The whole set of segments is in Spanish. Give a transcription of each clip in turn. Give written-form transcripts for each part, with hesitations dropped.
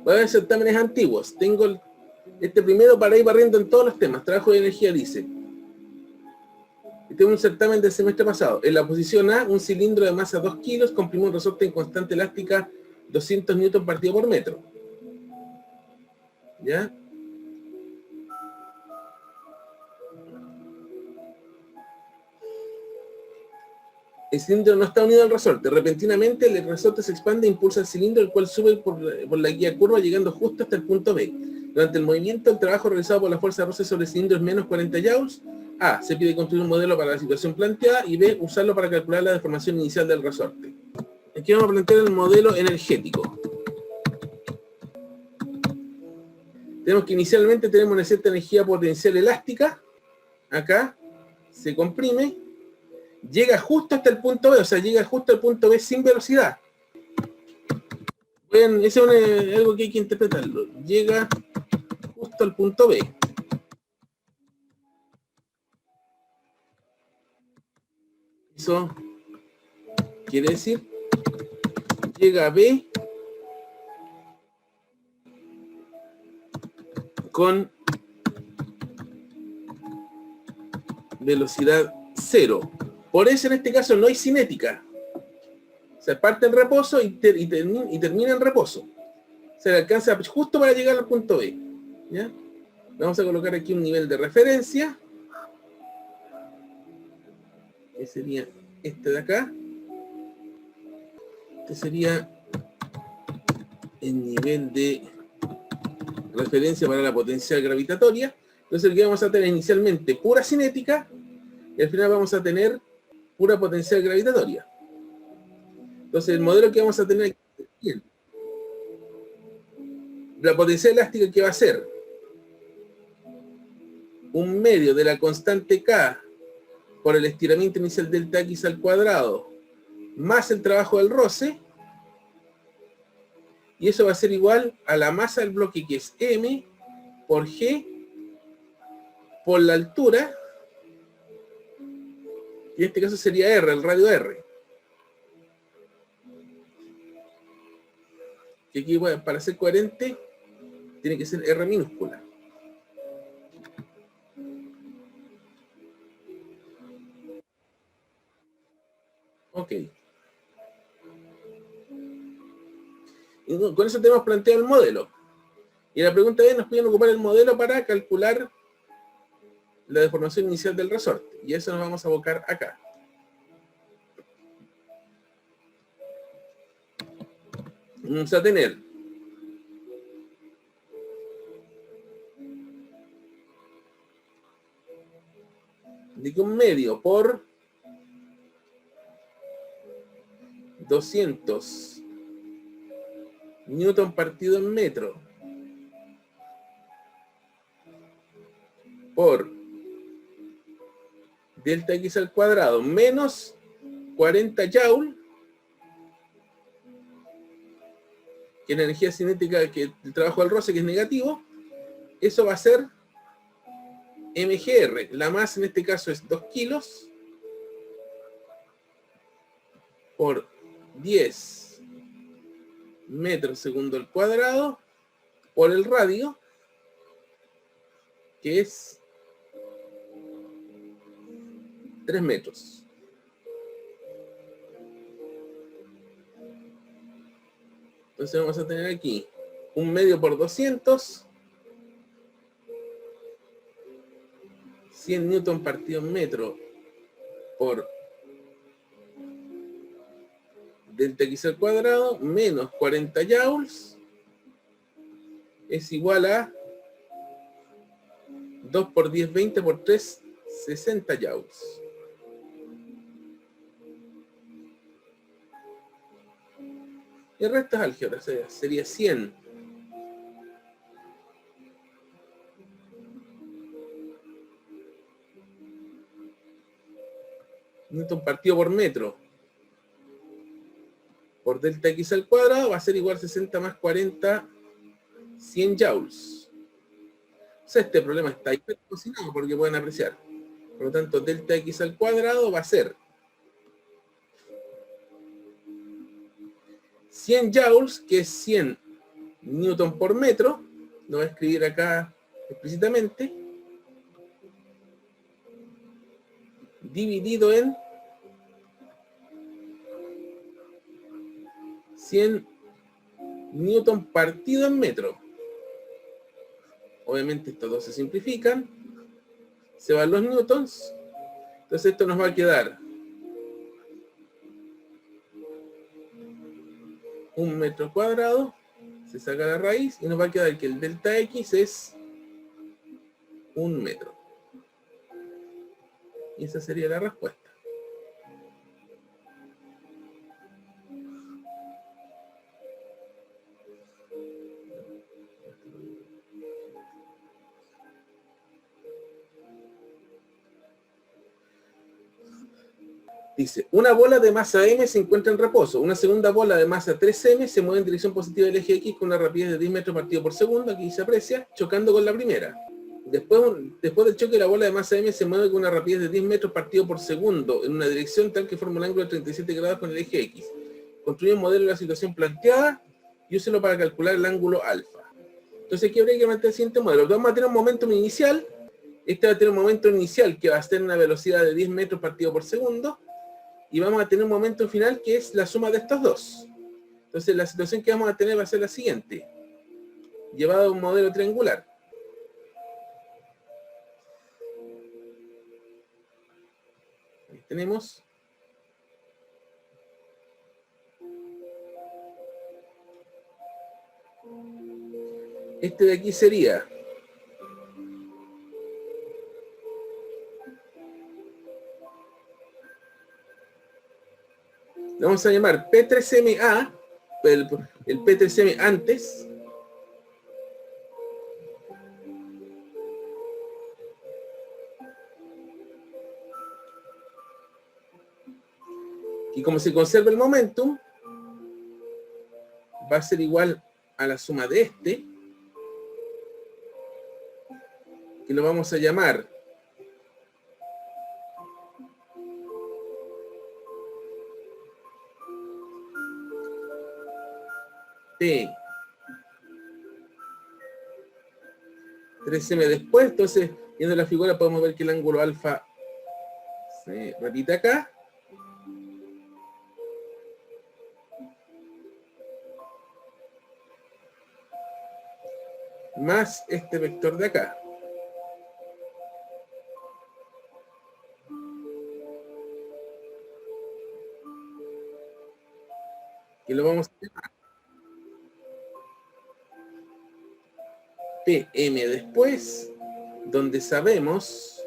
Voy a ver certámenes antiguos. Tengo este primero para ir barriendo en todos los temas. Trabajo de energía, dice. Este es un certamen del semestre pasado. En la posición A, un cilindro de masa 2 kilos comprime un resorte en constante elástica 200 newton partido por metro. ¿Ya? El cilindro no está unido al resorte. Repentinamente el resorte se expande e impulsa el cilindro, el cual sube por la guía curva llegando justo hasta el punto B. Durante el movimiento, el trabajo realizado por la fuerza de roce sobre el cilindro es menos 40 joules. A. Se pide construir un modelo para la situación planteada. Y B. Usarlo para calcular la deformación inicial del resorte. Aquí vamos a plantear el modelo energético. Tenemos que inicialmente tenemos una cierta energía potencial elástica. Acá se comprime. Llega justo hasta el punto B, o sea, llega justo al punto B sin velocidad. Bueno, eso es algo que hay que interpretarlo. Llega justo al punto B. Eso quiere decir, llega a B con velocidad 0. Por eso en este caso no hay cinética. O sea, parte en reposo y termina en reposo. Se le alcanza justo para llegar al punto B. ¿Ya? Vamos a colocar aquí un nivel de referencia. Que sería este de acá. Este sería el nivel de referencia para la potencial gravitatoria. Entonces aquí vamos a tener inicialmente pura cinética y al final vamos a tener pura potencial gravitatoria. Entonces el modelo que vamos a tener aquí, la potencial elástica que va a ser un medio de la constante K por el estiramiento inicial delta X al cuadrado más el trabajo del roce, y eso va a ser igual a la masa del bloque, que es M por G por la altura, y en este caso sería R, el radio R. Y aquí, bueno, para ser coherente, tiene que ser R minúscula. Ok. Y con eso tenemos planteado el modelo. Y la pregunta es, nos pueden ocupar el modelo para calcular la deformación inicial del resorte. Y eso nos vamos a abocar acá. Vamos a tener de que un medio por 200 newton partido en metro por delta X al cuadrado menos 40 joule, que es la energía cinética, que el trabajo del roce, que es negativo, eso va a ser mgr. La masa en este caso es 2 kilos por 10 metros segundo al cuadrado por el radio, que es 3 metros. Entonces vamos a tener aquí un medio por 200, 100 newton partido en metro por delta X al cuadrado menos 40 joules es igual a 2 por 10, 20 por 3, 60 joules. Y el resto es álgebra, o sea, sería 100 newton partido por metro por delta X al cuadrado, va a ser igual a 60 más 40, 100 joules. O sea, este problema está ahí cocinado, porque pueden apreciar. Por lo tanto, delta X al cuadrado va a ser 100 joules, que es 100 newton por metro, lo voy a escribir acá explícitamente, dividido en 100 newton partido en metro. Obviamente estos dos se simplifican, se van los newtons, entonces esto nos va a quedar 1 metro cuadrado, se saca la raíz y nos va a quedar que el delta X es 1 metro. Y esa sería la respuesta. Dice, una bola de masa m se encuentra en reposo. Una segunda bola de masa 3m se mueve en dirección positiva del eje X con una rapidez de 10 metros partido por segundo, aquí se aprecia, chocando con la primera. Después del choque, la bola de masa m se mueve con una rapidez de 10 metros partido por segundo en una dirección tal que forma un ángulo de 37 grados con el eje X. Construye un modelo de la situación planteada y úselo para calcular el ángulo alfa. Entonces aquí habría que mantener el siguiente modelo. Vamos a tener un momentum inicial. Este va a tener un momento inicial que va a tener una velocidad de 10 metros partido por segundo. Y vamos a tener un momento final que es la suma de estos dos. Entonces la situación que vamos a tener va a ser la siguiente. Llevado a un modelo triangular. Ahí tenemos. Este de aquí sería le vamos a llamar P3MA, el P3M antes, y como se conserva el momentum, va a ser igual a la suma de este, que lo vamos a llamar P3M después. Entonces, viendo la figura podemos ver que el ángulo alfa se repite acá. Más este vector de acá. Que lo vamos a llamar PM después, donde sabemos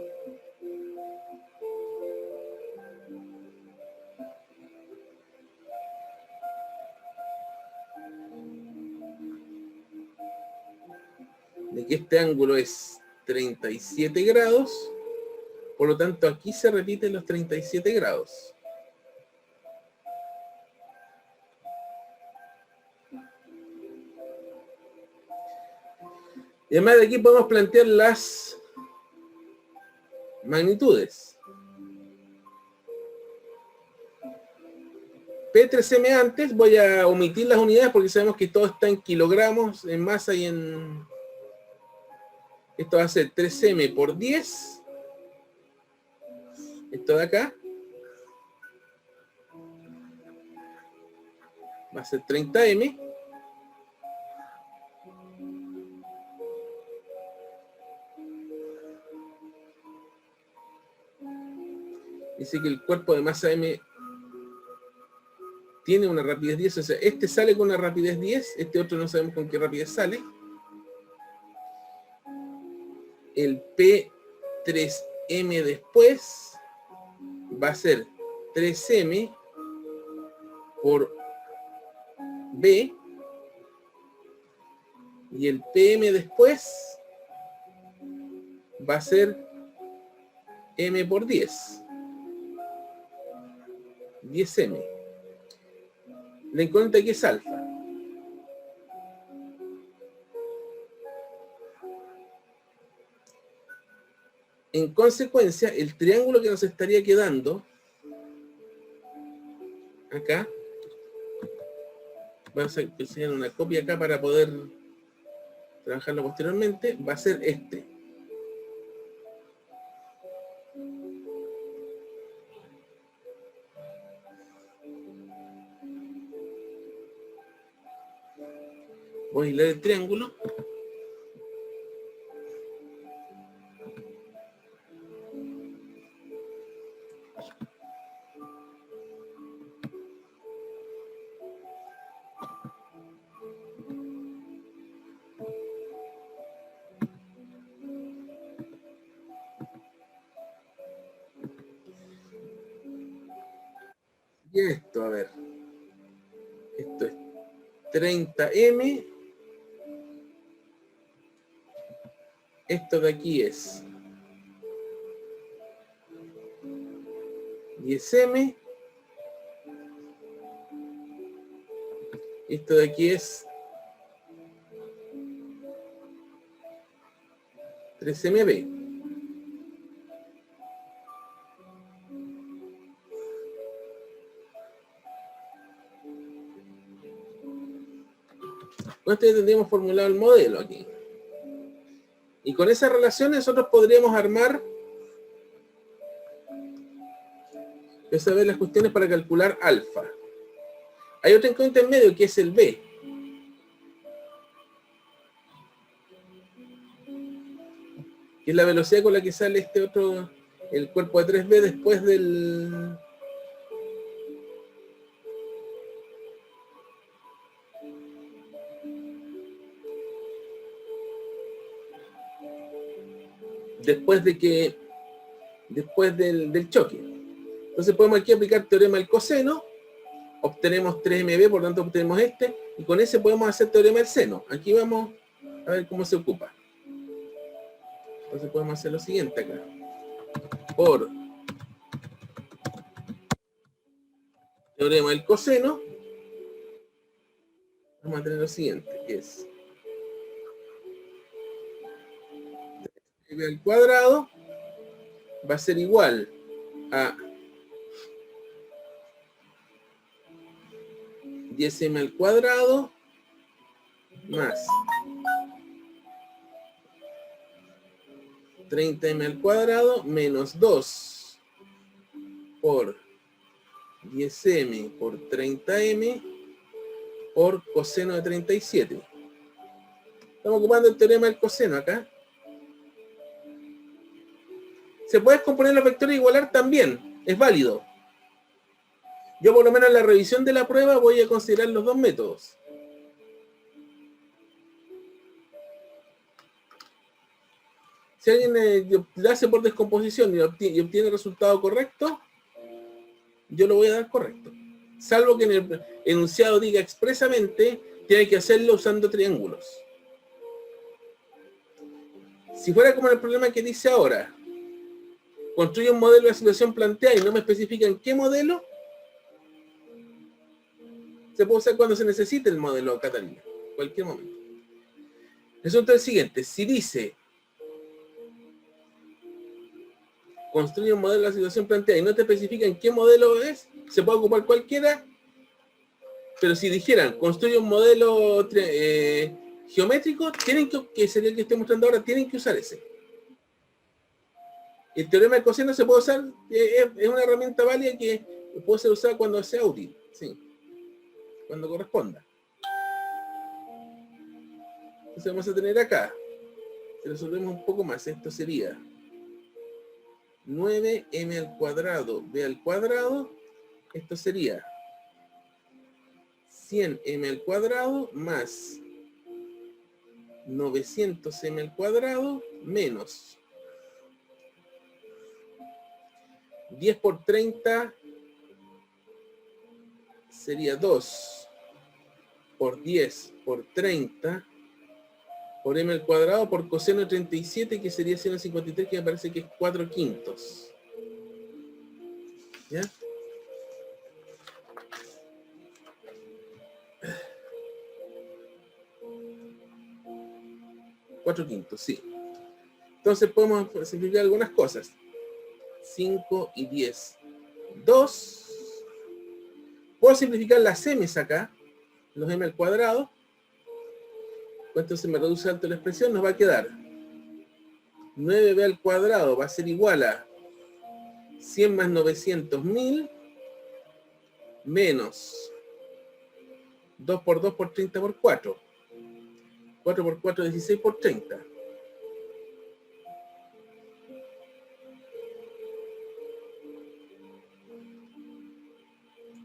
de que este ángulo es 37 grados, por lo tanto aquí se repiten los 37 grados. Y además de aquí podemos plantear las magnitudes. P3M antes, voy a omitir las unidades porque sabemos que todo está en kilogramos, en masa y en... Esto va a ser 3M por 10. Esto de acá va a ser 30M. Dice que el cuerpo de masa M tiene una rapidez 10, o sea, este sale con una rapidez 10, este otro no sabemos con qué rapidez sale. El P3M después va a ser 3M por B, y el PM después va a ser M por 10. 10M. La incógnita aquí es alfa. En consecuencia, el triángulo que nos estaría quedando acá voy a enseñar una copia acá para poder trabajarlo posteriormente, va a ser este. Voy a hilar el triángulo. Y esto, a ver. Esto es 30M. Esto de aquí es 10M. Esto de aquí es 3MB. Con esto ya tendríamos formulado el modelo aquí. Y con esas relaciones nosotros podríamos armar, saber las cuestiones para calcular alfa. Hay otro incógnito en medio que es el B. Que es la velocidad con la que sale este otro, el cuerpo de 3B después del... después del choque. Entonces podemos aquí aplicar teorema del coseno, obtenemos 3MB, por tanto obtenemos este, y con ese podemos hacer teorema del seno. Aquí vamos a ver cómo se ocupa. Entonces podemos hacer lo siguiente acá. Por teorema del coseno, vamos a tener lo siguiente, que es 3MB al cuadrado va a ser igual a 10m al cuadrado más 30m al cuadrado menos 2 por 10m por 30m por coseno de 37. Estamos ocupando el teorema del coseno acá. Se puede descomponer los vectores e igualar también, es válido. Yo por lo menos en la revisión de la prueba voy a considerar los dos métodos. Si alguien lo hace por descomposición y obtiene el resultado correcto, yo lo voy a dar correcto. Salvo que en el enunciado diga expresamente, tiene que hacerlo usando triángulos. Si fuera como en el problema que dice ahora, construye un modelo de la situación planteada y no me especifican qué modelo, se puede usar cuando se necesite el modelo Catalina, en cualquier momento. Resulta el siguiente, si dice construye un modelo de la situación planteada y no te especifican qué modelo es, se puede ocupar cualquiera, pero si dijeran construye un modelo geométrico, tienen que sería el que estoy mostrando ahora, tienen que usar ese. El teorema del coseno se puede usar, es una herramienta válida que puede ser usada cuando sea útil, sí, cuando corresponda. Entonces vamos a tener acá, si resolvemos un poco más, esto sería 9m al cuadrado b al cuadrado, esto sería 100m al cuadrado más 900m al cuadrado menos 10 por 30 sería 2 por 10 por 30 por m al cuadrado por coseno de 37, que sería 153, que me parece que es 4/5. ¿Ya? Cuatro quintos, sí. Entonces podemos simplificar algunas cosas. 5 y 10. 2. Puedo simplificar las m's acá. los m al cuadrado. ¿Cuánto se me reduce alto la expresión? Nos va a quedar 9b al cuadrado va a ser igual a 100 más 900.000 menos 2 por 2 por 30 por 4. 4 por 4, 16 por 30.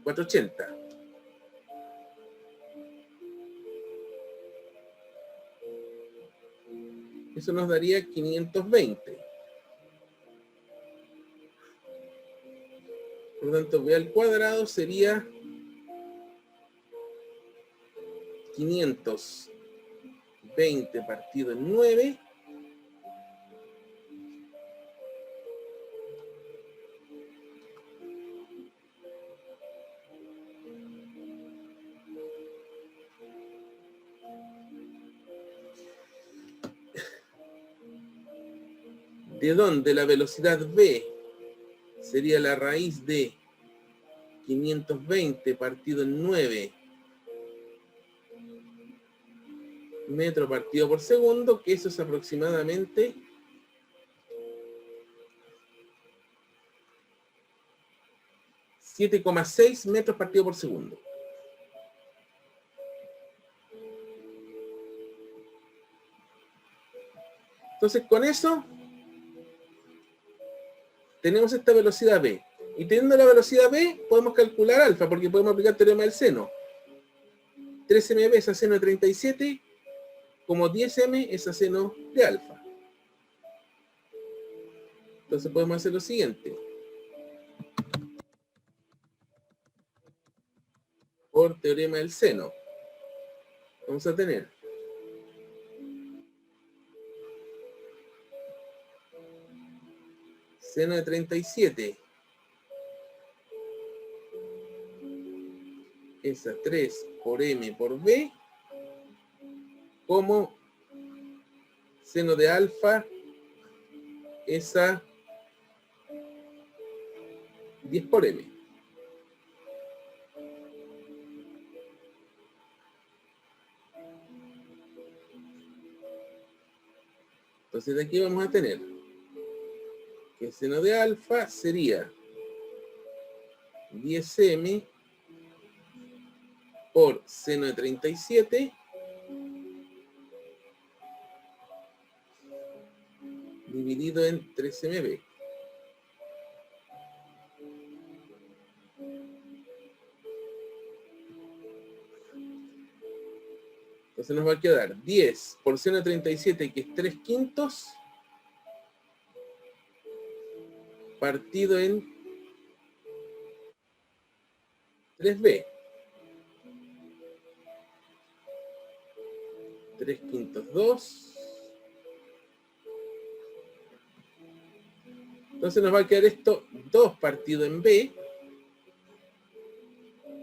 $480. Eso nos daría 520. Por lo tanto, b al cuadrado sería 520 partido en 9. De donde la velocidad v sería la raíz de 520 partido en 9 metros partido por segundo, que eso es aproximadamente 7,6 metros partido por segundo. Entonces, con eso tenemos esta velocidad v. Y teniendo la velocidad v, podemos calcular alfa, porque podemos aplicar teorema del seno. 3mv es a seno de 37, como 10m es a seno de alfa. Entonces podemos hacer lo siguiente. Por teorema del seno, vamos a tener seno de 37 es a 3 por m por b, como seno de alfa es a 10 por m. Entonces de aquí vamos a tener que el seno de alfa sería 10m por seno de 37 dividido en 3mb. Entonces nos va a quedar 10 por seno de 37, que es 3/5, partido en 3b. 3/5, 2. Entonces nos va a quedar esto 2 partido en b,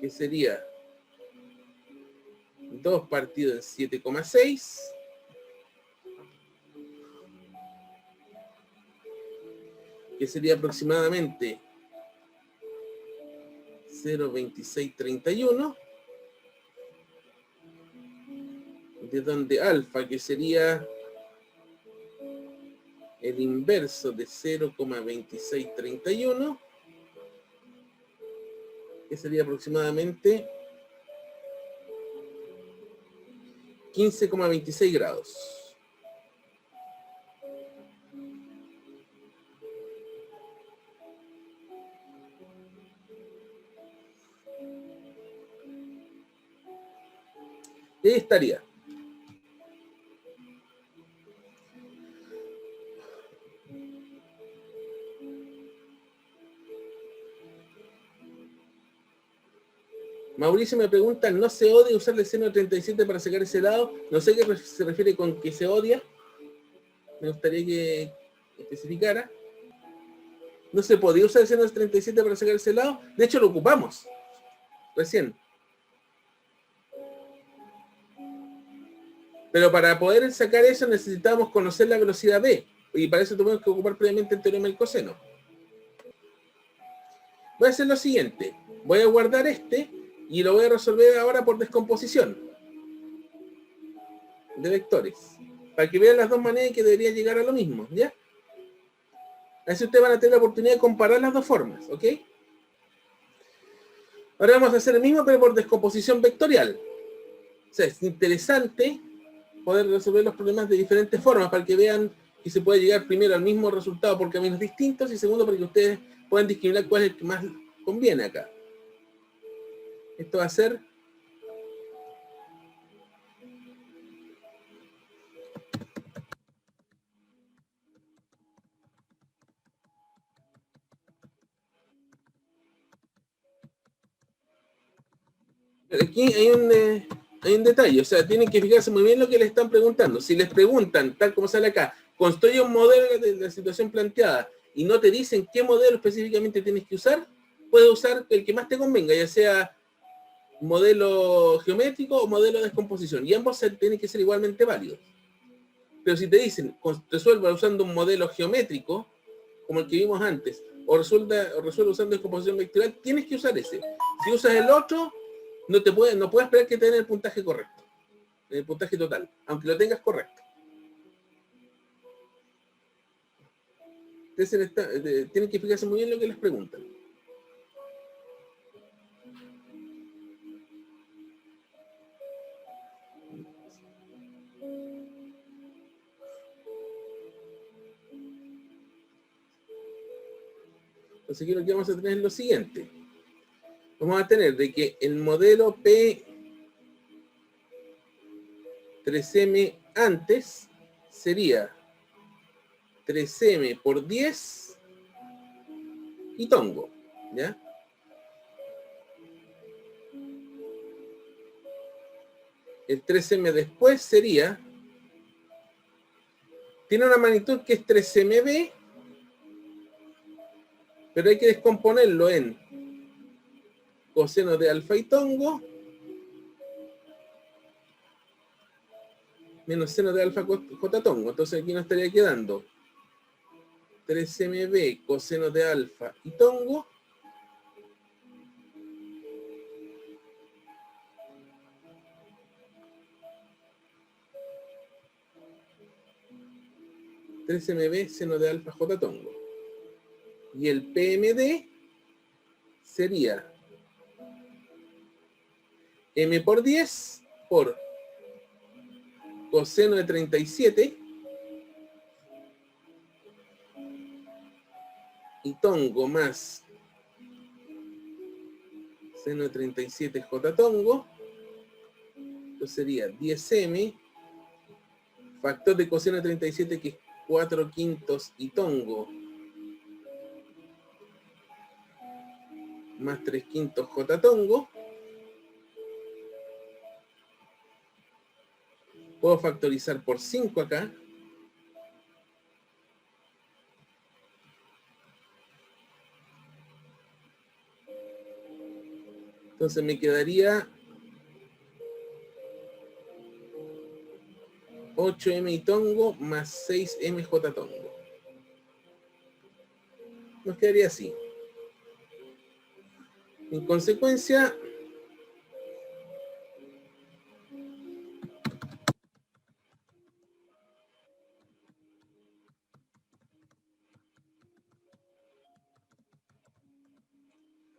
que sería 2 partido en 7,6. Que sería aproximadamente 0,2631. De donde alfa, que sería el inverso de 0,2631, que sería aproximadamente 15,26 grados. Y ahí estaría. Mauricio me pregunta, ¿no se odia usar el seno de 37 para sacar ese lado? No sé qué se refiere con que se odia. Me gustaría que especificara. No se podía usar el seno de 37 para sacar ese lado. De hecho, lo ocupamos recién. Pero para poder sacar eso necesitamos conocer la velocidad v. Y para eso tenemos que ocupar previamente el teorema del coseno. Voy a hacer lo siguiente. Voy a guardar este. Y lo voy a resolver ahora por descomposición de vectores. Para que vean las dos maneras que debería llegar a lo mismo, ¿ya? Así ustedes van a tener la oportunidad de comparar las dos formas, ¿ok? Ahora vamos a hacer el mismo, pero por descomposición vectorial. O sea, es interesante poder resolver los problemas de diferentes formas para que vean que se puede llegar primero al mismo resultado por caminos distintos y segundo para que ustedes puedan discriminar cuál es el que más conviene acá. Esto va a ser aquí hay un detalle, o sea, tienen que fijarse muy bien lo que les están preguntando. Si les preguntan, tal como sale acá, construye un modelo de la situación planteada y no te dicen qué modelo específicamente tienes que usar, puedes usar el que más te convenga, ya sea modelo geométrico o modelo de descomposición, y ambos tienen que ser igualmente válidos. Pero si te dicen, resuelva usando un modelo geométrico, como el que vimos antes, o resuelve usando descomposición vectorial, tienes que usar ese. Si usas el otro, no puedes esperar que te den el puntaje correcto, el puntaje total, aunque lo tengas correcto. Entonces, tienen que fijarse muy bien lo que les preguntan. Entonces aquí lo que vamos a tener es lo siguiente. Vamos a tener de que el modelo P3M antes sería 3M por 10 y tongo, ¿ya? El 3M después sería, tiene una magnitud que es 3MB, pero hay que descomponerlo en coseno de alfa y tongo menos seno de alfa j tongo. Entonces aquí nos estaría quedando 3MB coseno de alfa y tongo mb seno de alfa j tongo. Y el PMD sería m por 10 por coseno de 37 y tongo más seno de 37 j tongo. Entonces sería 10m factor de coseno de 37 que es 4/5 y tongo más 3/5 j tongo. Puedo factorizar por 5 acá. Entonces me quedaría 8m y tongo más 6m j tongo. Nos quedaría así. En consecuencia,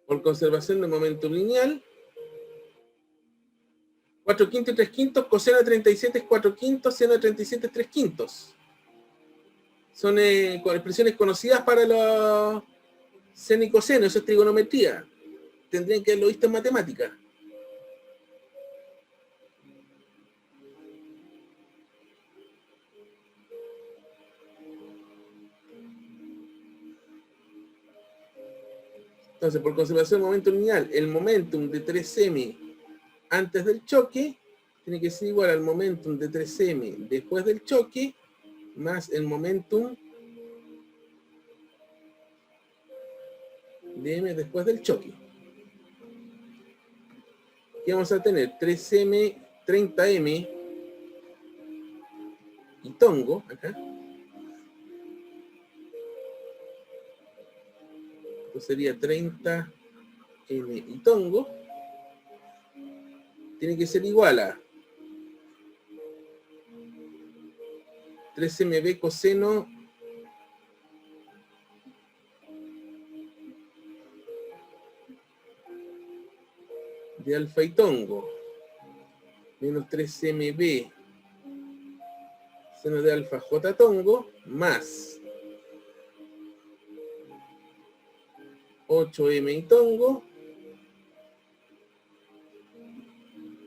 por conservación de momento lineal, 4/5 y 3/5, coseno de 37 es 4/5, seno de 37 es 3/5. Son expresiones conocidas para los seno y coseno, eso es trigonometría. Tendrían que haberlo visto en matemática. Entonces, por conservación de momento lineal, el momentum de 3m antes del choque tiene que ser igual al momentum de 3m después del choque más el momentum de m después del choque. Aquí vamos a tener 3m, 30m y tongo acá. Esto sería 30m y tongo tiene que ser igual a 3mb coseno de alfa y tongo menos 3mb seno de alfa j tongo más 8m y tongo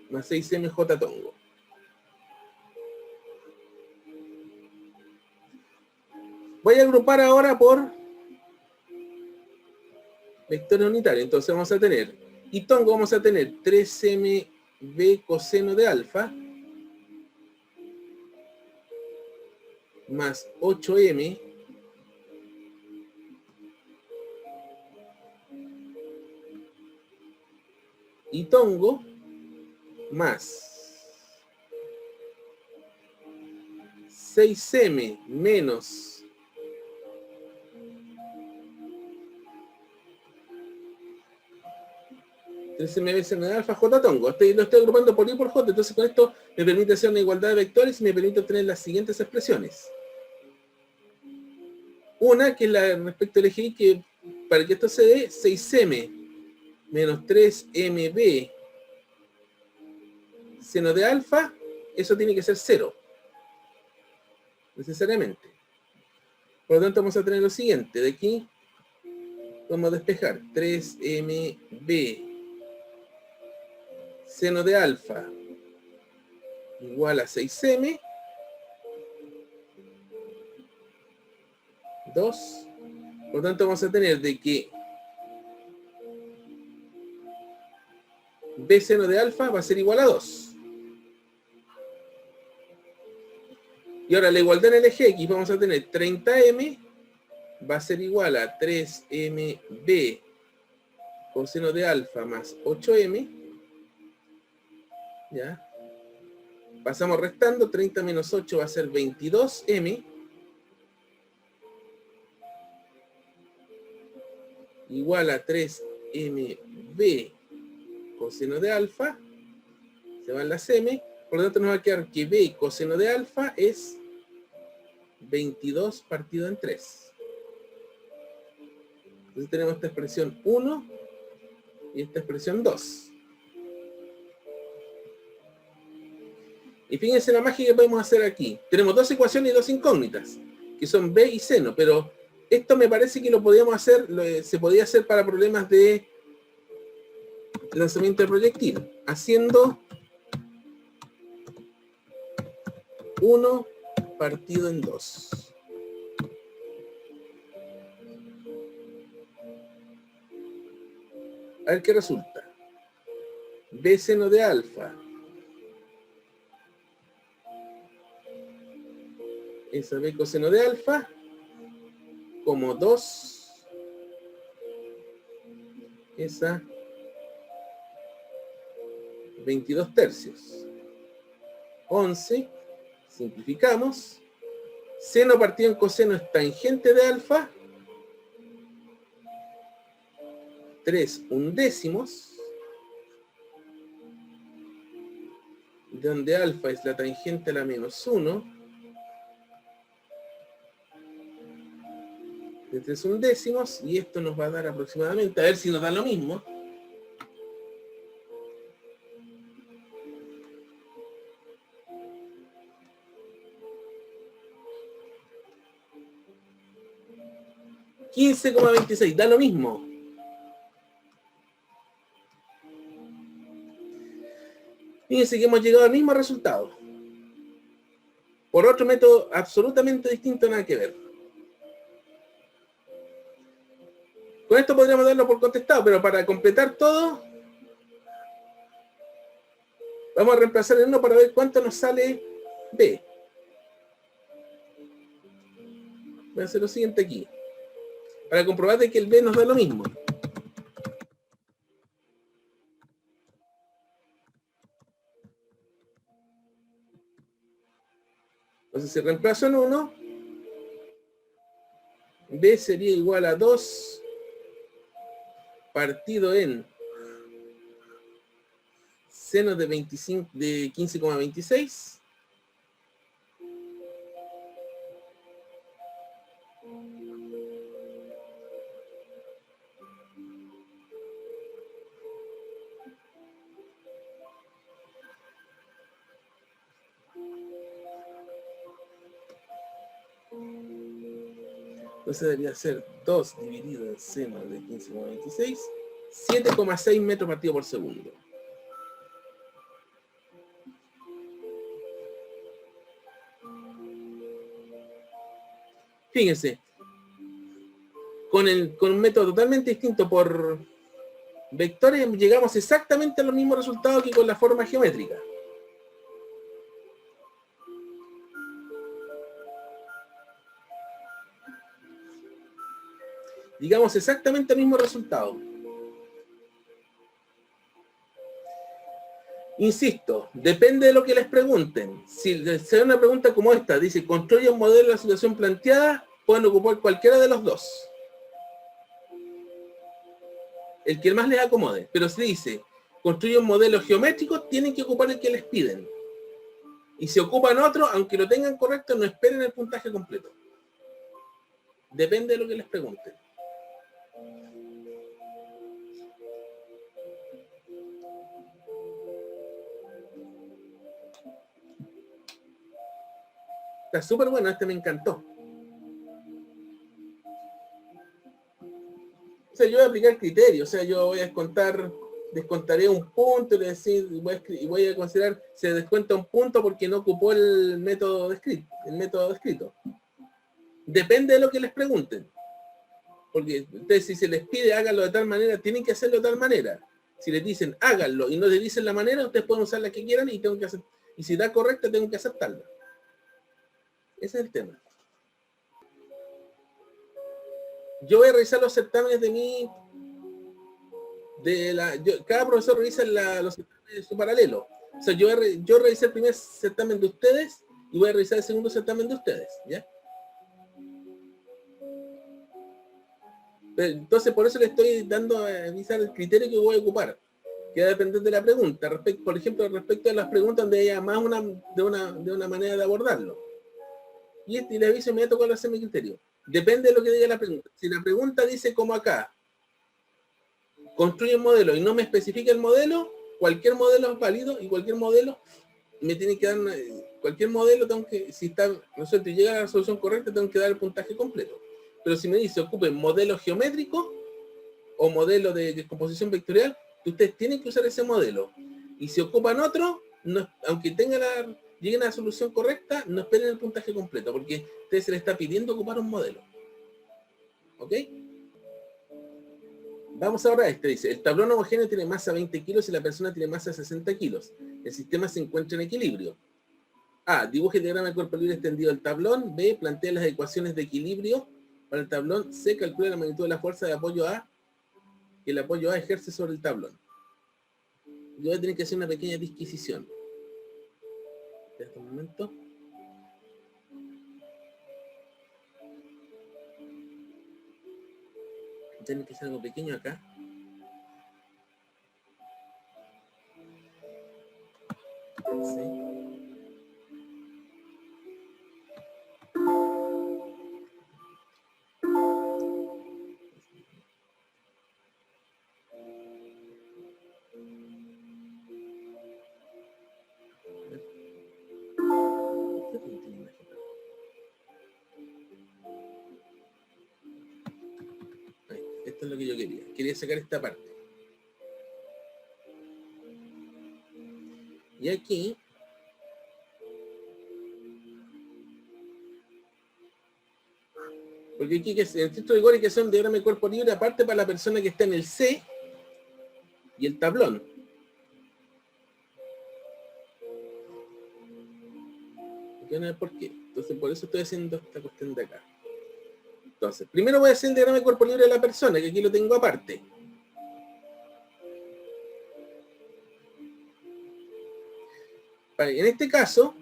más 6m j tongo. Voy a agrupar ahora por vectores unitarios. Entonces vamos a tener, y tongo vamos a tener 3mb coseno de alfa más 8m y tongo más 6m menos 3mb seno de alfa j tongo. Lo estoy agrupando por y por j, entonces con esto me permite hacer una igualdad de vectores y me permite obtener las siguientes expresiones. Una, que es la respecto al eje y, que para que esto se dé, 6m menos 3mb seno de alfa, eso tiene que ser 0, necesariamente. Por lo tanto, vamos a tener lo siguiente. De aquí vamos a despejar 3mb seno de alfa igual a 6m 2. Por lo tanto, vamos a tener de que b seno de alfa va a ser igual a 2. Y ahora la igualdad en el eje X vamos a tener 30m va a ser igual a 3mb coseno de alfa más 8m. ¿Ya? Pasamos restando, 30 menos 8 va a ser 22m. Igual a 3mb coseno de alfa. Se van las m. Por lo tanto nos va a quedar que b coseno de alfa es 22 partido en 3. Entonces tenemos esta expresión 1 y esta expresión 2. Y fíjense la magia que podemos hacer aquí. Tenemos dos ecuaciones y dos incógnitas, que son b y seno, pero esto me parece que lo podíamos hacer, se podía hacer para problemas de lanzamiento de proyectil, haciendo 1 partido en 2. A ver qué resulta. B seno de alfa esa b coseno de alfa como 2 esa 22 tercios. 11, simplificamos. Seno partido en coseno es tangente de alfa. 3 undécimos. Donde alfa es la tangente a la menos 1. De 3 undécimos. Y esto nos va a dar aproximadamente, a ver si nos da lo mismo. $15,26, da lo mismo. Fíjense que hemos llegado al mismo resultado. Por otro método absolutamente distinto, nada que ver. Con esto podríamos darlo por contestado, pero para completar todo, vamos a reemplazar el 1 para ver cuánto nos sale B. Voy a hacer lo siguiente aquí, para comprobar de que el B nos da lo mismo. Entonces, si reemplazo en 1, B sería igual a 2 partido en seno de 25, de 15,26. Entonces debería ser 2 dividido en seno de 15,26, 7,6 metros partido por segundo. Fíjense, con un método totalmente distinto por vectores llegamos exactamente a los mismos resultados que con la forma geométrica. Llegamos exactamente al mismo resultado. Insisto, depende de lo que les pregunten. Si les da una pregunta como esta, dice, construye un modelo de la situación planteada, pueden ocupar cualquiera de los dos. El que más les acomode. Pero si dice, construye un modelo geométrico, tienen que ocupar el que les piden. Y si ocupan otro, aunque lo tengan correcto, no esperen el puntaje completo. Depende de lo que les pregunten. Está súper bueno, este me encantó. O sea, yo voy a aplicar criterios, o sea, yo voy a descontaré un punto y voy a considerar, se descuenta un punto porque no ocupó el método descrito. Depende de lo que les pregunten. Porque ustedes, si se les pide háganlo de tal manera, tienen que hacerlo de tal manera. Si les dicen háganlo y no les dicen la manera, ustedes pueden usar la que quieran y tengo que hacer. Y si da correcta, tengo que aceptarla. Ese es el tema. Yo voy a revisar los certámenes cada profesor revisa los certámenes de su paralelo. O sea, yo revisé el primer certamen de ustedes y voy a revisar el segundo certamen de ustedes, ¿ya? Entonces, por eso le estoy dando a revisar el criterio que voy a ocupar, que va a depender de la pregunta. Por ejemplo, respecto a las preguntas donde haya más de una manera de abordarlo. Y le aviso inmediato cuál va a ser mi criterio. Depende de lo que diga la pregunta. Si la pregunta dice como acá, construye un modelo y no me especifica el modelo, cualquier modelo es válido y cualquier modelo me tiene que dar cualquier modelo, si está resuelto y llega a la solución correcta, tengo que dar el puntaje completo. Pero si me dice ocupen modelo geométrico o modelo de descomposición vectorial, ustedes tienen que usar ese modelo. Y si ocupan otro, aunque lleguen a la solución correcta, no esperen el puntaje completo, porque a ustedes se les está pidiendo ocupar un modelo. ¿Ok? Vamos ahora a este, dice, el tablón homogéneo tiene masa 20 kilos y la persona tiene masa 60 kilos. El sistema se encuentra en equilibrio. A. Dibuje el diagrama de cuerpo libre extendido del tablón. B. Plantea las ecuaciones de equilibrio para el tablón. C. Calcula la magnitud de la fuerza de apoyo A que el apoyo A ejerce sobre el tablón. Yo voy a tener que hacer una pequeña disquisición. Espera un momento. Tiene que hacer algo pequeño acá. Sí. Esto es lo que yo quería. Quería sacar esta parte. Y aquí porque aquí en el estricto rigor hay que hacer un diagrama de cuerpo libre aparte para la persona que está en el C y el tablón. ¿Por qué? Entonces por eso estoy haciendo esta cuestión de acá. Entonces, primero voy a hacer el diagrama de cuerpo libre de la persona, que aquí lo tengo aparte. Vale, en este caso,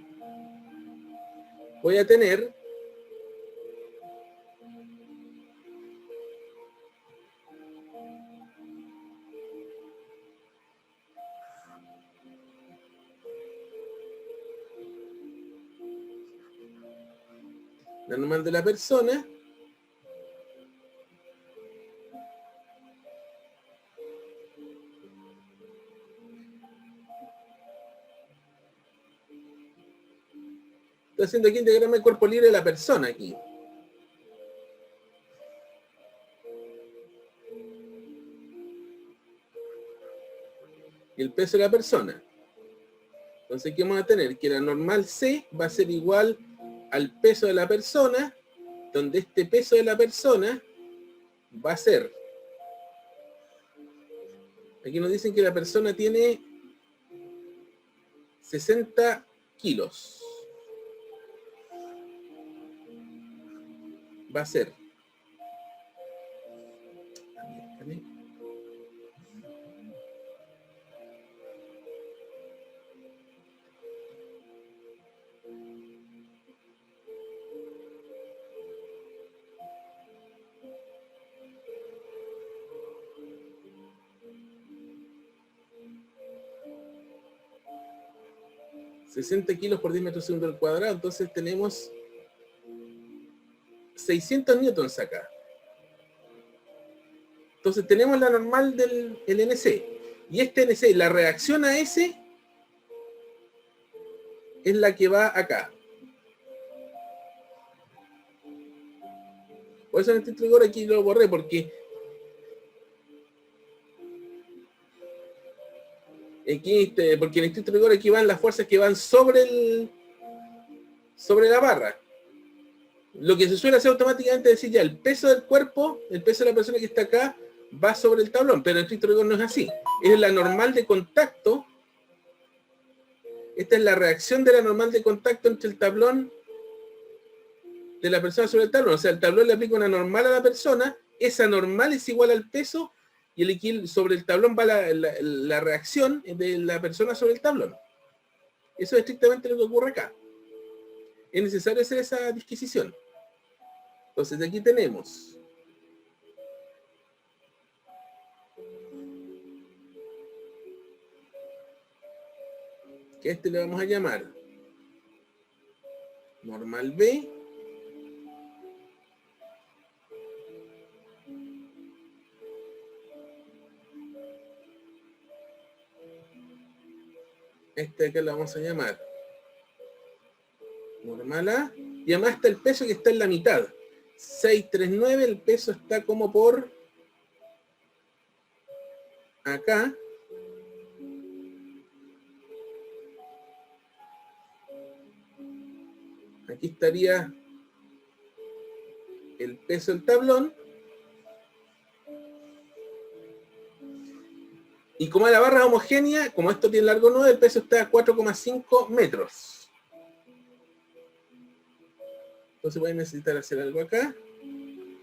voy a tener la normal de la persona, estoy haciendo aquí el diagrama de cuerpo libre de la persona aquí. Y el peso de la persona. Entonces, ¿qué vamos a tener? Que la normal C va a ser igual al peso de la persona, donde este peso de la persona va a ser, aquí nos dicen que la persona tiene 60 kilos. Va a ser, $60 kilos por 10 metros segundo al cuadrado, entonces tenemos 600 newtons acá. Entonces tenemos la normal del NC. Y este NC, la reacción a ese, es la que va acá. Por eso en este rigor aquí lo borré, porque porque en este rigor aquí van las fuerzas que van sobre la barra. Lo que se suele hacer automáticamente es decir ya, el peso del cuerpo, el peso de la persona que está acá, va sobre el tablón, pero en este rigor no es así. Es la normal de contacto. Esta es la reacción de la normal de contacto entre el tablón de la persona sobre el tablón. O sea, el tablón le aplica una normal a la persona, esa normal es igual al peso, y sobre el tablón va la reacción de la persona sobre el tablón. Eso es estrictamente lo que ocurre acá. Es necesario hacer esa disquisición. Entonces, de aquí tenemos que a este le vamos a llamar normal B, este acá lo vamos a llamar normal A, y además está el peso que está en la mitad. 639, el peso está como por acá. Aquí estaría el peso del tablón. Y como la barra es homogénea, como esto tiene largo 9, el peso está a 4,5 metros. Entonces voy a necesitar hacer algo acá. Un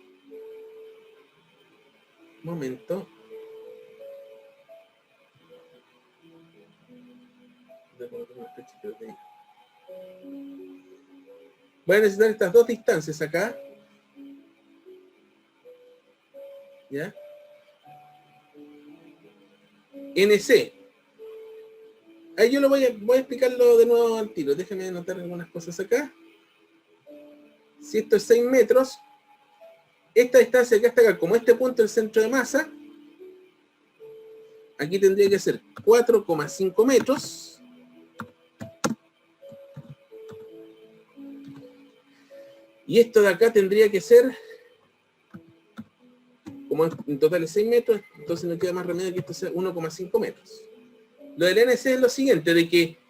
momento. Voy a necesitar estas dos distancias acá. ¿Ya? NC. Ahí yo voy a explicarlo de nuevo al tiro. Déjenme anotar algunas cosas acá. Si esto es 6 metros, esta distancia acá está acá, como este punto es el centro de masa, aquí tendría que ser 4,5 metros. Y esto de acá tendría que ser, como en total es 6 metros, entonces no queda más remedio que esto sea 1,5 metros. Lo del NC es lo siguiente, de que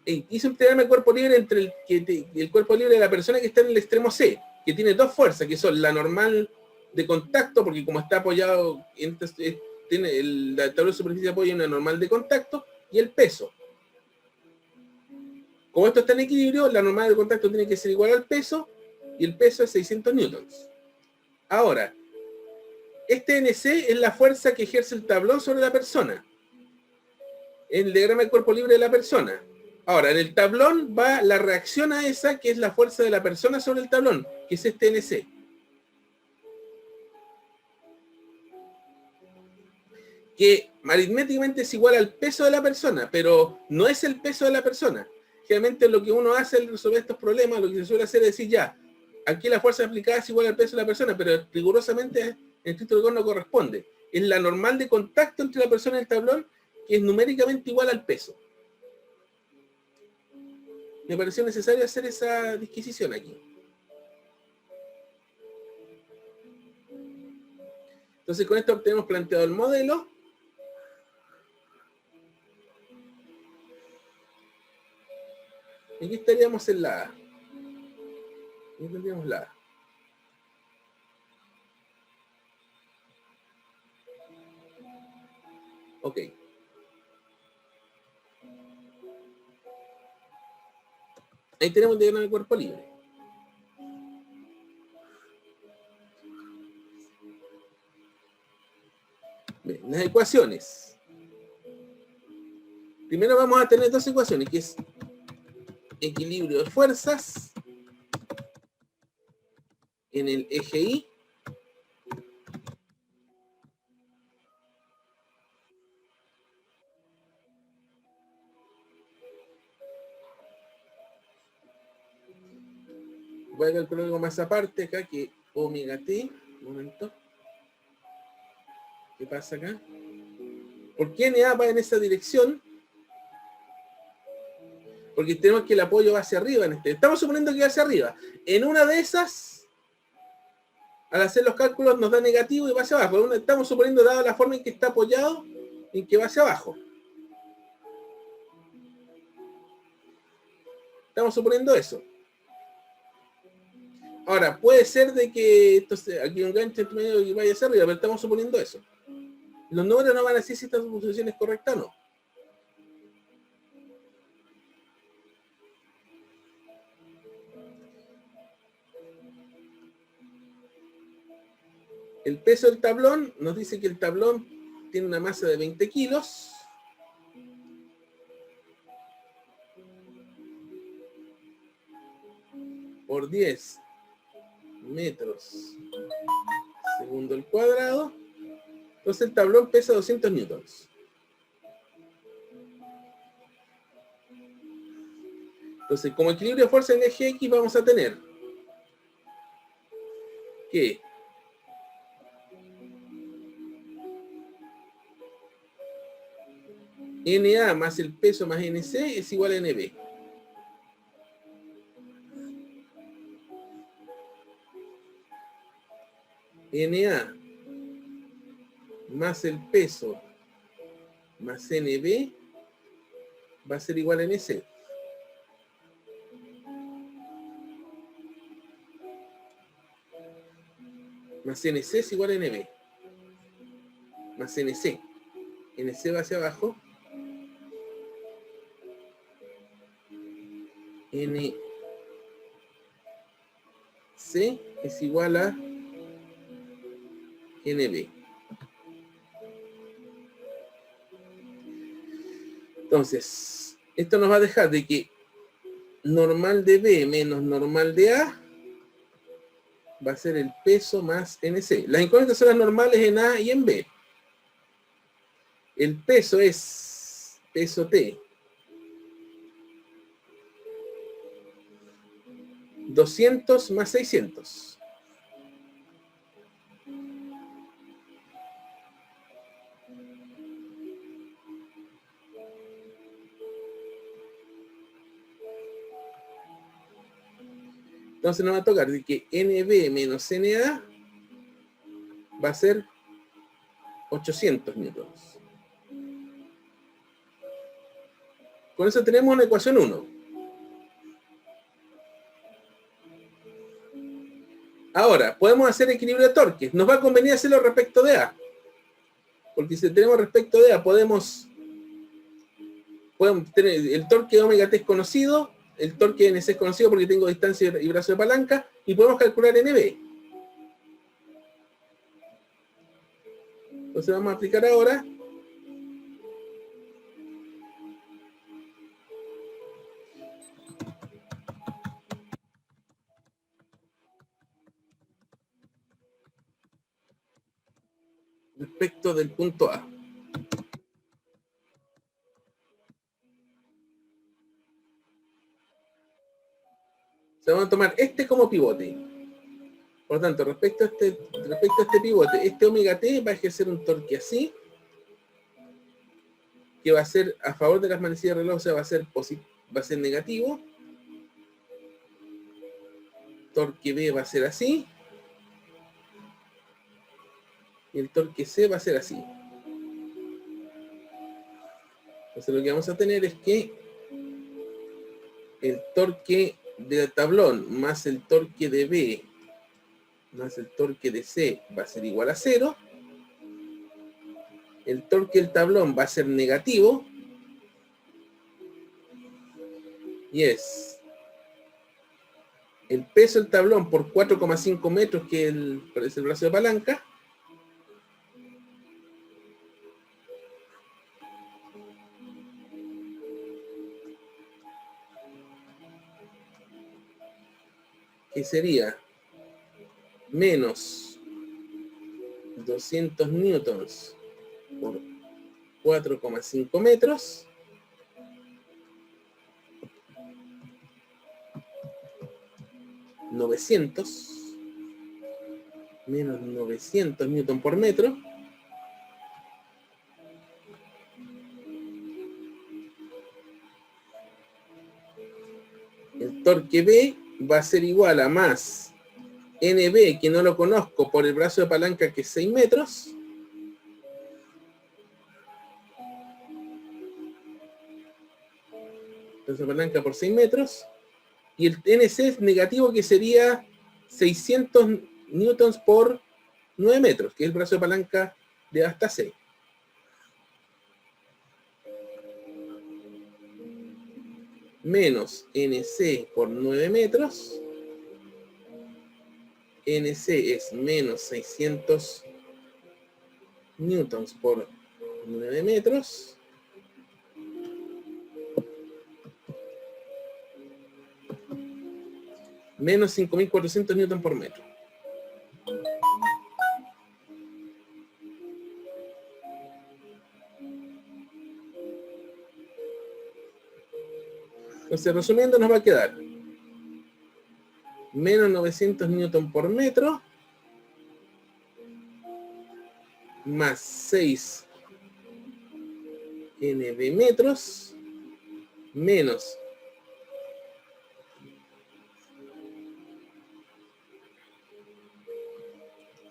hice un diagrama de cuerpo libre entre el cuerpo libre de la persona que está en el extremo C, que tiene dos fuerzas, que son la normal de contacto, porque como está apoyado, tiene la tabla de superficie de apoyo una normal de contacto, y el peso. Como esto está en equilibrio, la normal de contacto tiene que ser igual al peso, y el peso es 600 newtons. Ahora, este NC es la fuerza que ejerce el tablón sobre la persona. En el diagrama de cuerpo libre de la persona. Ahora, en el tablón va la reacción a esa, que es la fuerza de la persona sobre el tablón, que es este NC. Que aritméticamente es igual al peso de la persona, pero no es el peso de la persona. generalmente lo que uno hace al resolver estos problemas, lo que se suele hacer es decir, ya, aquí la fuerza aplicada es igual al peso de la persona, pero rigurosamente en estricto rigor no corresponde. Es la normal de contacto entre la persona y el tablón, que es numéricamente igual al peso. Me pareció necesario hacer esa disquisición aquí. Entonces con esto tenemos planteado el modelo. Aquí estaríamos en la A. Aquí tendríamos la A. Ok. Ahí tenemos el diagrama del cuerpo libre. Bien, las ecuaciones. Primero vamos a tener dos ecuaciones, que es equilibrio de fuerzas en el eje Y voy a calcular algo más aparte acá, que omega t. Un momento. ¿Qué pasa acá? ¿Por qué NA va en esa dirección? Porque tenemos que el apoyo va hacia arriba. Estamos suponiendo que va hacia arriba. En una de esas, al hacer los cálculos nos da negativo y va hacia abajo. Estamos suponiendo, dada la forma en que está apoyado, en que va hacia abajo. Estamos suponiendo eso. Ahora, puede ser de que esto aquí un gancho entre medio y vaya hacia arriba, pero estamos suponiendo eso. Los números no van a decir si esta suposición es correcta o no. El peso del tablón nos dice que el tablón tiene una masa de 20 kilos. Por 10 metros segundo al cuadrado. Entonces el tablón pesa 200 newtons. Entonces, como equilibrio de fuerza en el eje X vamos a tener que NA más el peso más NC es igual a NB. NA más el peso más NB va a ser igual a NC. Más NC es igual a NB. Más NC. NC va hacia abajo. NC es igual a NB. Entonces, esto nos va a dejar de que normal de B menos normal de A va a ser el peso más NC. Las incógnitas son las normales en A y en B. El peso es peso T. 200 más 600. Entonces nos va a tocar de que NB menos NA va a ser 800 newtons. Con eso tenemos una ecuación 1. Ahora, podemos hacer equilibrio de torques. Nos va a convenir hacerlo respecto de A. Porque si tenemos respecto de A, podemos tener el torque de omega T es conocido, el torque de NC es conocido porque tengo distancia y brazo de palanca, y podemos calcular NB. Entonces vamos a aplicar ahora respecto del punto A. Se van a tomar este como pivote. Por lo tanto, respecto a este pivote, este omega t va a ejercer un torque así, que va a ser a favor de las manecillas de reloj, o sea, va a ser negativo. Torque B va a ser así. Y el torque C va a ser así. Entonces lo que vamos a tener es que el torque del tablón más el torque de B más el torque de C va a ser igual a 0. El torque del tablón va a ser negativo. Y es el peso del tablón por 4,5 metros, que es el brazo de palanca, que sería menos 200 newtons por 4,5 metros, menos 900 newton por metro, el torque B va a ser igual a más NB, que no lo conozco, por el brazo de palanca, que es 6 metros, brazo de palanca por 6 metros, y el NC es negativo, que sería 600 newtons por 9 metros, que es el brazo de palanca de hasta 6. Menos NC por 9 metros. NC es menos 600 newtons por 9 metros. Menos 5.400 newtons por metro. Entonces, resumiendo, nos va a quedar menos 900 newton por metro más 6 NB metros menos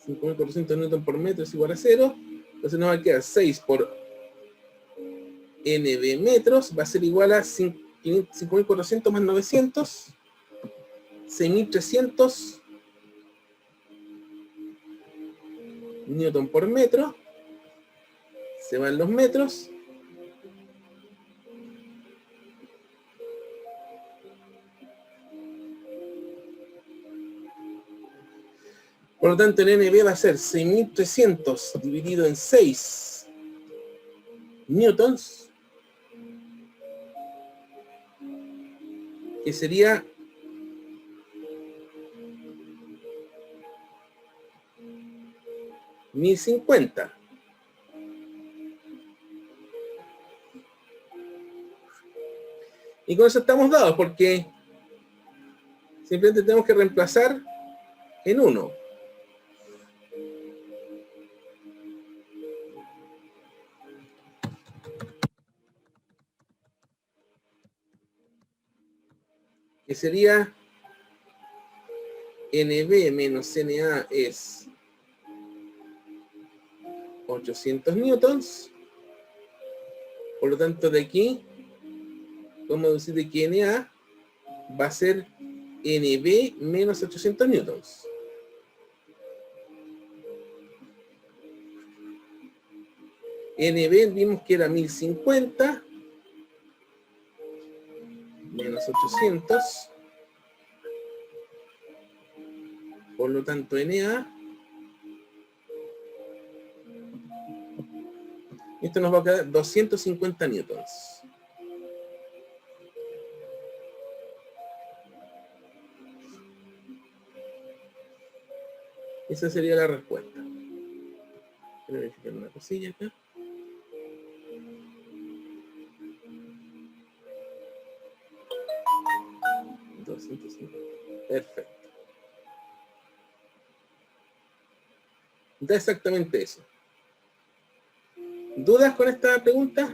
5.400 newton por metro es igual a 0. Entonces nos va a quedar 6 por NB metros va a ser igual a 5.400 más 900, 6.300 newton por metro. Se van los metros. Por lo tanto, el NB va a ser 6.300 dividido en 6 newtons, que sería 1050. Y con eso estamos dados, porque simplemente tenemos que reemplazar en 1. Que sería NB menos NA es 800 newtons. Por lo tanto, de aquí podemos decir de que NA va a ser NB menos 800 newtons. NB vimos que era 1050 menos 800. Por lo tanto, NA, esto nos va a quedar 250 newtons. Esa sería la respuesta. Voy a verificar una cosilla acá. Perfecto. Da exactamente eso. ¿Dudas con esta pregunta?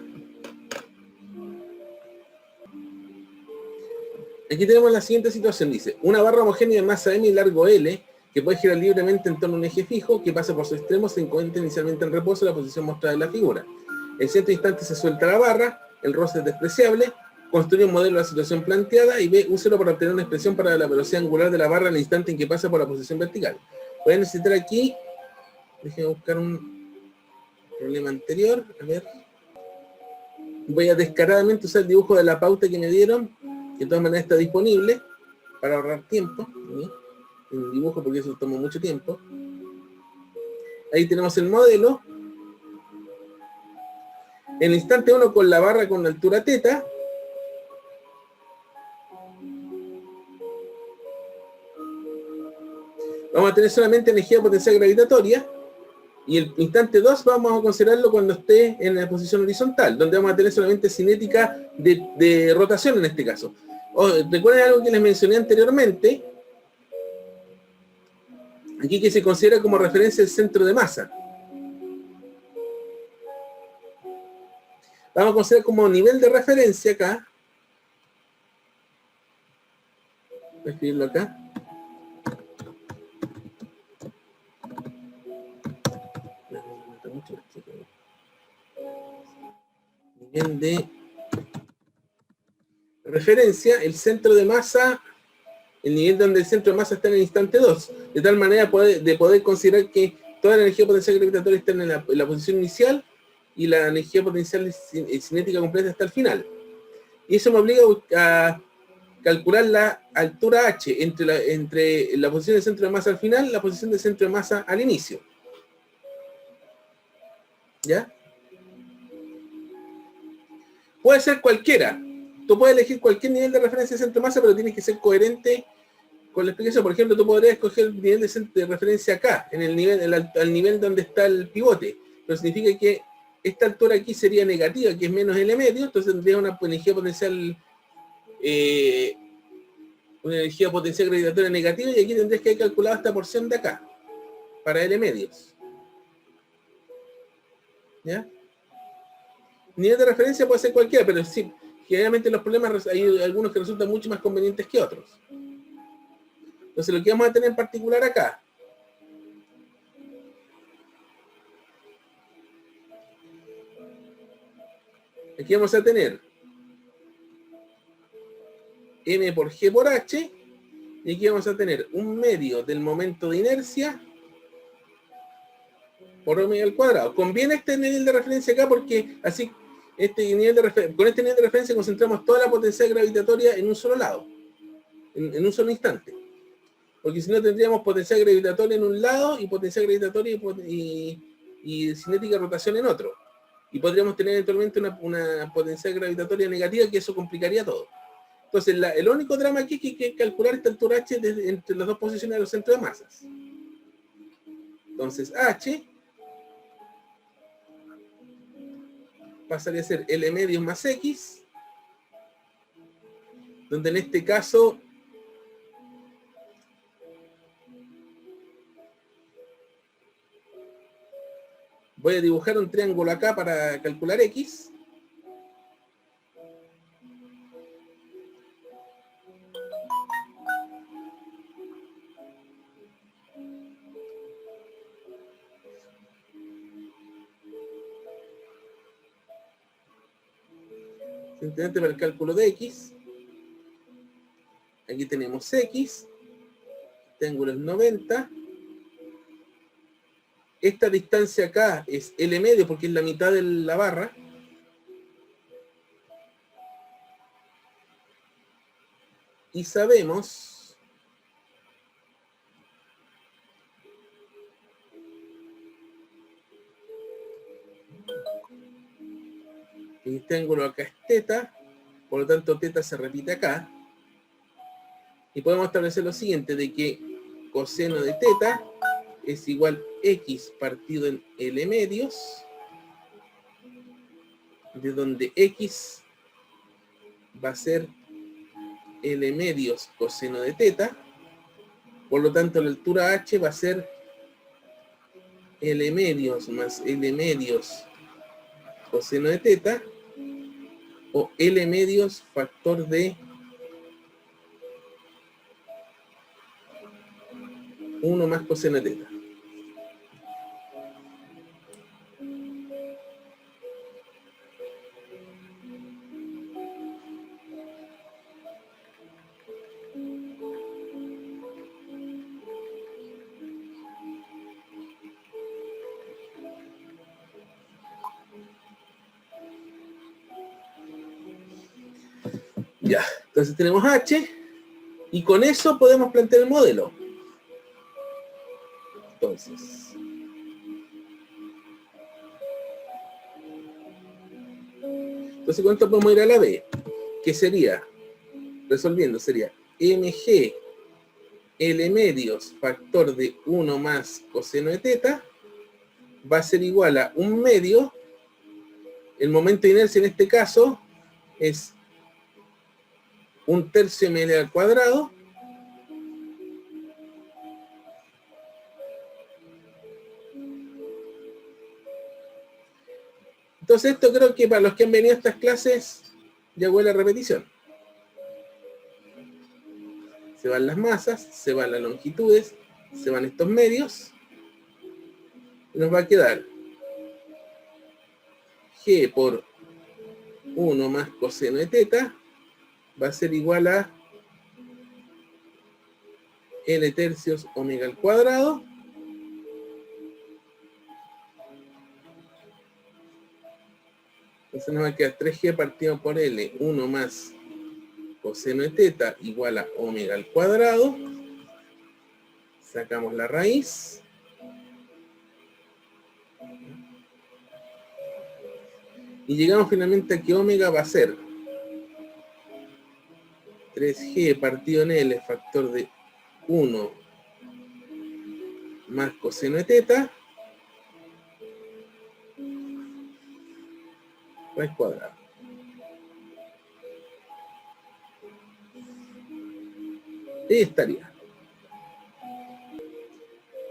Aquí tenemos la siguiente situación, dice, una barra homogénea de masa M y largo L, que puede girar libremente en torno a un eje fijo, que pasa por su extremo, se encuentra inicialmente en reposo en la posición mostrada en la figura. En cierto instante se suelta la barra, el roce es despreciable, construye un modelo de la situación planteada y B, úselo para obtener una expresión para la velocidad angular de la barra en el instante en que pasa por la posición vertical. Voy a necesitar aquí, déjenme buscar un problema anterior, a ver. Voy a descaradamente usar el dibujo de la pauta que me dieron, que de todas maneras está disponible, para ahorrar tiempo, ¿sí? En dibujo, porque eso toma mucho tiempo. Ahí tenemos el modelo. En el instante 1 con la barra con altura θ. Vamos a tener solamente energía potencial gravitatoria. Y el instante 2 vamos a considerarlo cuando esté en la posición horizontal, donde vamos a tener solamente cinética de rotación en este caso. Recuerden algo que les mencioné anteriormente, aquí que se considera como referencia el centro de masa. Vamos a considerar como nivel de referencia acá. Voy a escribirlo acá. Nivel de referencia, el centro de masa, el nivel donde el centro de masa está en el instante 2, de tal manera de poder considerar que toda la energía potencial gravitatoria está en la posición inicial y la energía potencial cinética completa está al final. Y eso me obliga a calcular la altura h entre la posición del centro de masa al final y la posición del centro de masa al inicio. ¿Ya? Puede ser cualquiera. Tú puedes elegir cualquier nivel de referencia de centro de masa, pero tienes que ser coherente con la explicación. Por ejemplo, tú podrías escoger el nivel de referencia acá, en el nivel, al nivel donde está el pivote. Pero significa que esta altura aquí sería negativa, que es menos L medio, entonces tendría una energía potencial gravitatoria negativa, y aquí tendrías que haber calculado esta porción de acá, para L medios. ¿Ya? Nivel de referencia puede ser cualquiera, pero sí, generalmente los problemas hay algunos que resultan mucho más convenientes que otros. Entonces lo que vamos a tener en particular acá, aquí vamos a tener m por g por h, y aquí vamos a tener un medio del momento de inercia por omega al cuadrado. Conviene este nivel de referencia acá porque así con este nivel de referencia concentramos toda la potencial gravitatoria en un solo lado, en un solo instante. Porque si no tendríamos potencial gravitatoria en un lado y potencial gravitatoria y cinética de rotación en otro. Y podríamos tener eventualmente una potencial gravitatoria negativa, que eso complicaría todo. Entonces el único drama aquí es que hay que calcular esta altura h entre las dos posiciones de los centros de masas. Entonces h pasaría a ser L medios más X, donde en este caso voy a dibujar un triángulo acá para calcular X. Simplemente para el cálculo de X. Aquí tenemos X. Este ángulo es 90. Esta distancia acá es L medio porque es la mitad de la barra. Y sabemos que este ángulo acá es teta, por lo tanto teta se repite acá. Y podemos establecer lo siguiente, de que coseno de teta es igual X partido en L medios, de donde X va a ser L medios coseno de teta, Por lo tanto, la altura h va a ser L medios más L medios coseno de teta, o L medios factor de 1 más coseno de teta. Ya, entonces tenemos h, y con eso podemos plantear el modelo. Entonces, con esto podemos ir a la b, que sería, resolviendo, sería mg L medios factor de 1 más coseno de teta va a ser igual a 1 medio. El momento de inercia en este caso es 1/3 ml al cuadrado Entonces esto creo que para los que han venido a estas clases ya huele a repetición. Se van las masas, se van las longitudes, se van estos medios, y nos va a quedar G por 1 más coseno de teta va a ser igual a L tercios omega al cuadrado entonces nos va a quedar 3G partido por L, 1 más coseno de teta igual a omega al cuadrado. Sacamos la raíz. Y llegamos finalmente a que omega va a ser 3G partido en L factor de 1 más coseno de teta raíz cuadrada. Ahí estaría.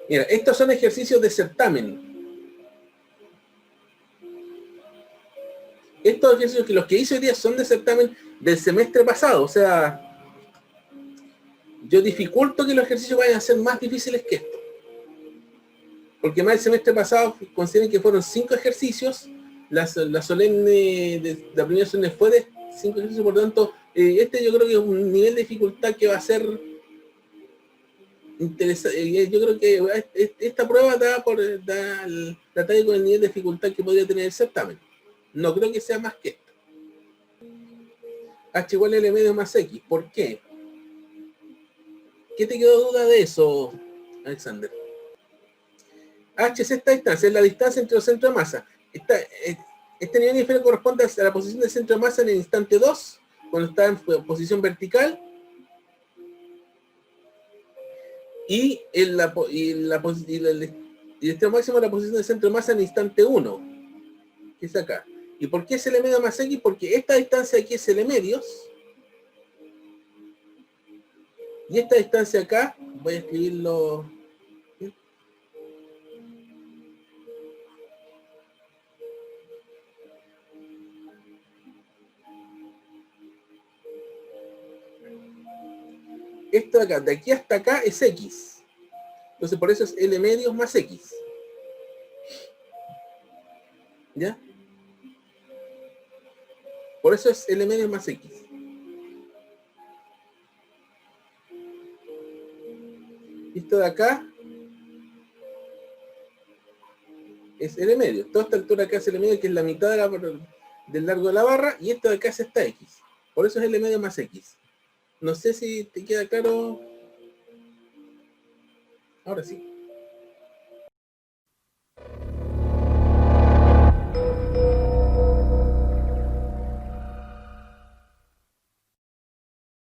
Mira, estos son ejercicios de certamen. Estos ejercicios que los que hice hoy día son de certamen del semestre pasado. O sea, yo dificulto que los ejercicios vayan a ser más difíciles que esto. Porque más el semestre pasado consideren que fueron 5 ejercicios. La solemne de la primera solemne fue de 5 ejercicios, por lo tanto, este yo creo que es un nivel de dificultad que va a ser interesante. Yo creo que esta prueba da la talla con el nivel de dificultad que podría tener el certamen. No creo que sea más que esto. H igual a L medio más X. ¿Por qué? ¿Qué te quedó duda de eso, Alexander? H es esta distancia, es la distancia entre los centros de masa. Este nivel de diferencia corresponde a la posición del centro de masa en el instante 2, cuando está en posición vertical, y el extremo máximo de la posición del centro de masa en el instante 1, que es acá. ¿Y por qué es L medio más X? Porque esta distancia aquí es L medios, y esta distancia acá, voy a escribirlo. Esto de acá, de aquí hasta acá es X. Entonces por eso es L medios más X. ¿Ya? Por eso es L medios más X. Esto de acá es L medio. Toda esta altura acá es L medio, que es la mitad del largo de la barra, y esto de acá es esta X. Por eso es L medio más X. No sé si te queda claro. Ahora sí.